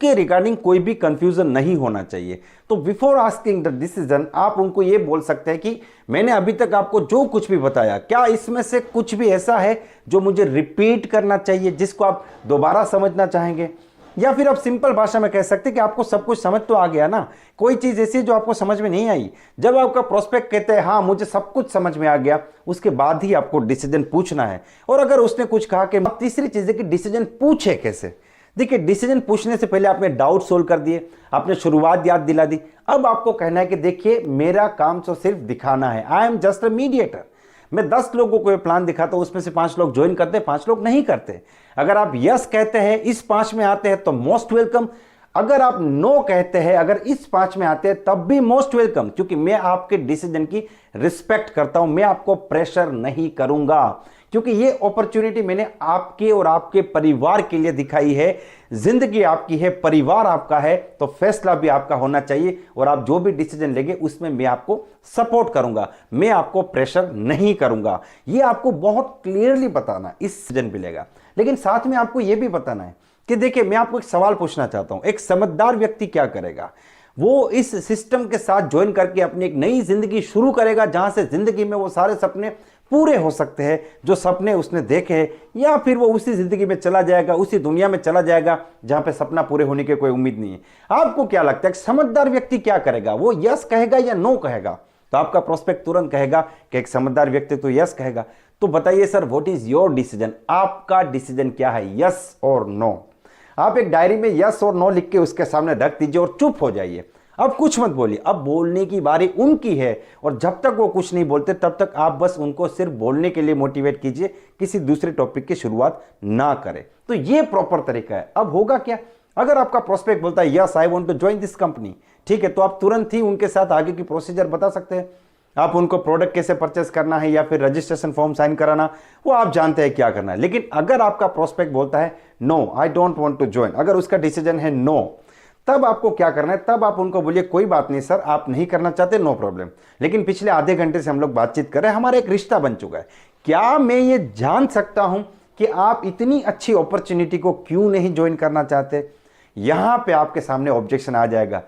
उसके रिगार्डिंग कोई भी कंफ्यूजन नहीं होना चाहिए। तो बिफोर आस्किंग द डिसीजन आप उनको ये बोल सकते हैं कि मैंने अभी तक आपको जो कुछ भी बताया, क्या इसमें से कुछ भी ऐसा है जो मुझे रिपीट करना चाहिए, जिसको आप दोबारा समझना चाहेंगे? या फिर आप सिंपल भाषा में कह सकते हैं कि आपको सब कुछ समझ तो आ गया ना, कोई चीज़ ऐसी है जो आपको समझ में नहीं आई। जब आपका प्रोस्पेक्ट कहते हैं हाँ मुझे सब कुछ समझ में आ गया, उसके बाद ही आपको डिसीजन पूछना है। और अगर उसने कुछ कहा कि तीसरी चीज़ है कि डिसीजन पूछे कैसे। देखिए, डिसीजन पूछने से पहले आपने डाउट सोल्व कर दिए, आपने शुरुआत याद दिला दी। अब आपको कहना है कि देखिए मेरा काम तो सिर्फ दिखाना है, I am just a mediator. मैं 10 लोगों को ये प्लान दिखाता हूं, उसमें से 5 लोग ज्वाइन करते हैं, 5 लोग नहीं करते। अगर आप यस कहते हैं, इस 5 में आते हैं तो मोस्ट वेलकम। अगर आप नो कहते हैं, अगर इस 5 में आते हैं तब भी मोस्ट वेलकम, क्योंकि मैं आपके डिसीजन की रिस्पेक्ट करता हूं, मैं आपको प्रेशर नहीं करूंगा, क्योंकि ये अपॉर्चुनिटी मैंने आपके और आपके परिवार के लिए दिखाई है। जिंदगी आपकी है, परिवार आपका है, तो फैसला भी आपका होना चाहिए। और आप जो भी डिसीजन लेंगे उसमें मैं आपको सपोर्ट करूंगा, मैं आपको प्रेशर नहीं करूंगा। ये आपको बहुत क्लियरली बताना, इस डिसीजन भी लेगा। लेकिन साथ में आपको यह भी बताना है कि देखिए मैं आपको एक सवाल पूछना चाहता हूं, एक समझदार व्यक्ति क्या करेगा? वो इस सिस्टम के साथ ज्वाइन करके अपनी एक नई जिंदगी शुरू करेगा, जहां से जिंदगी में वो सारे सपने पूरे हो सकते हैं जो सपने उसने देखे हैं, या फिर वो उसी जिंदगी में चला जाएगा, उसी दुनिया में चला जाएगा जहां पे सपना पूरे होने की कोई उम्मीद नहीं है। आपको क्या लगता है समझदार व्यक्ति क्या करेगा? वो यस कहेगा या नो कहेगा? तो आपका प्रोस्पेक्ट तुरंत कहेगा कि एक समझदार व्यक्ति तो यस कहेगा। तो बताइए sir, what is your decision? आपका डिसीजन क्या है, यस और नो? आप एक डायरी में यस और नो लिख के उसके सामने रख दीजिए और चुप हो जाइए। अब कुछ मत बोलिए, अब बोलने की बारी उनकी है। और जब तक वो कुछ नहीं बोलते तब तक आप बस उनको सिर्फ बोलने के लिए मोटिवेट कीजिए, किसी दूसरे टॉपिक की शुरुआत ना करें। तो ये प्रॉपर तरीका है। अब होगा क्या, अगर आपका प्रोस्पेक्ट बोलता है yes I want to join this company, ठीक है, तो आप तुरंत ही उनके साथ आगे की प्रोसीजर बता सकते हैं। आप उनको प्रोडक्ट कैसे परचेस करना है या फिर रजिस्ट्रेशन फॉर्म साइन कराना, वो आप जानते हैं क्या करना है। लेकिन अगर आपका प्रोस्पेक्ट बोलता है no I don't want to join, अगर उसका डिसीजन है नो, तब आपको क्या करना है? तब आप उनको बोलिए कोई बात नहीं सर, आप नहीं करना चाहते, नो प्रॉब्लम, लेकिन पिछले आधे घंटे से हम लोग बातचीत कर रहे हैं, हमारा एक रिश्ता बन चुका है, क्या मैं ये जान सकता हूं कि आप इतनी अच्छी अपॉर्चुनिटी को क्यों नहीं ज्वाइन करना चाहते? यहां पे आपके सामने ऑब्जेक्शन आ जाएगा